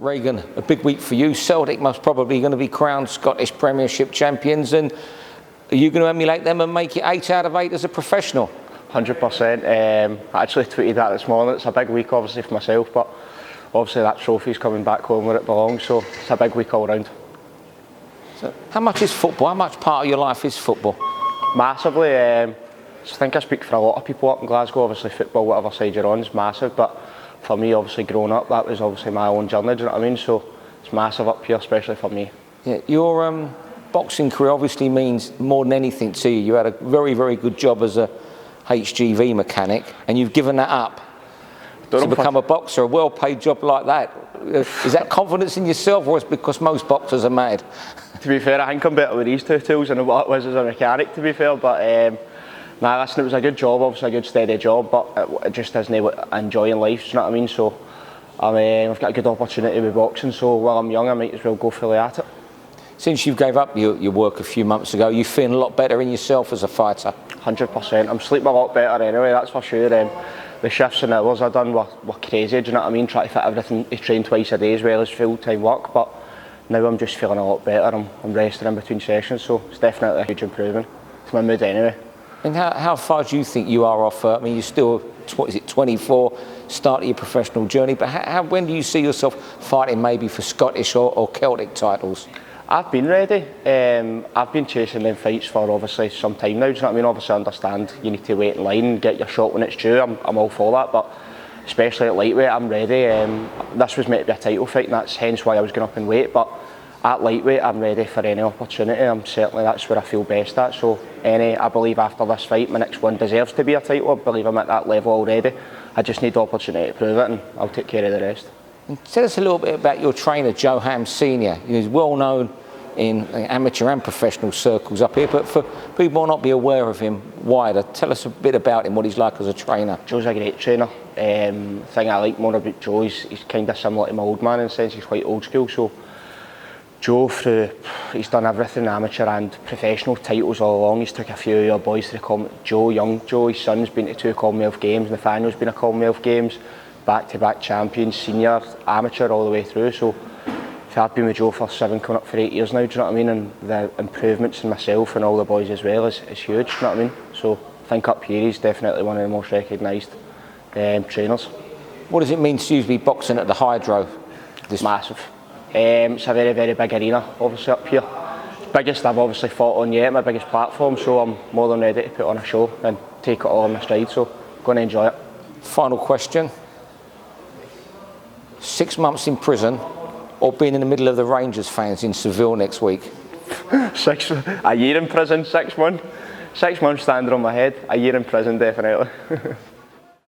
Regan, a big week for you. Celtic most probably going to be crowned Scottish Premiership champions, and are you going to emulate them and make it 8 out of 8 as a professional? 100%. I actually tweeted that this morning. It's a big week obviously for myself, but obviously that trophy's coming back home where it belongs, so it's a big week all round. So how much is football? How much part of your life is football? Massively. I think I speak for a lot of people up in Glasgow. Obviously football, whatever side you're on, is massive, but for me, obviously growing up, that was obviously my own journey, do you know what I mean? So it's massive up here, especially for me. Yeah, your boxing career obviously means more than anything to you. You had a very, very good job as a HGV mechanic, and you've given that up to become a boxer, a well-paid job like that. Is that confidence in yourself, or is it because most boxers are mad? To be fair, I think I'm better with these two tools than what it was as a mechanic, to be fair, but nah, listen, it was a good job, obviously a good steady job, but it just isn't what I enjoy in life, do you know what I mean? So I've got a good opportunity with boxing, so while I'm young I might as well go fully at it. Since you gave up your work a few months ago, you feeling a lot better in yourself as a fighter? 100%. I'm sleeping a lot better anyway, that's for sure. The shifts and hours I've done were crazy, do you know what I mean? Trying to fit everything to train twice a day as well as full-time work, but now I'm just feeling a lot better. I'm resting in between sessions, so it's definitely a huge improvement to my mood anyway. And how far do you think you are off? I mean, you're still, is it 24, start of your professional journey, but when do you see yourself fighting maybe for Scottish or Celtic titles? I've been ready. I've been chasing them fights for obviously some time now, do you know what I mean? Obviously I understand you need to wait in line and get your shot when it's due, I'm all for that, but especially at lightweight I'm ready. This was meant to be a title fight and that's hence why I was going up in weight, but at lightweight I'm ready for any opportunity. That's where I feel best at, so I believe after this fight my next one deserves to be a title. I believe I'm at that level already. I just need the opportunity to prove it and I'll take care of the rest. And tell us a little bit about your trainer, Joe Ham Sr. He's well known in amateur and professional circles up here, but for people who might not be aware of him wider, tell us a bit about him, what he's like as a trainer. Joe's a great trainer. The thing I like more about Joe is he's kind of similar to my old man in the sense he's quite old school, so Joe, he's done everything, amateur and professional titles all along. He's took a few of your boys to the young Joe, his son's been to 2 Commonwealth Games, Nathaniel's been to Commonwealth Games, back-to-back champions, senior, amateur all the way through. So I've been with Joe for 7, coming up for 8 years now, do you know what I mean? And the improvements in myself and all the boys as well is huge, do you know what I mean? So I think up here he's definitely one of the most recognised trainers. What does it mean to you to be boxing at the Hydro? Massive. It's a very, very big arena, obviously up here. Biggest I've obviously fought on yet, my biggest platform, so I'm more than ready to put on a show and take it all in my stride, so I'm going to enjoy it. Final question. 6 months in prison or being in the middle of the Rangers fans in Seville next week? A year in prison, 6 months. 6 months standing on my head, a year in prison definitely.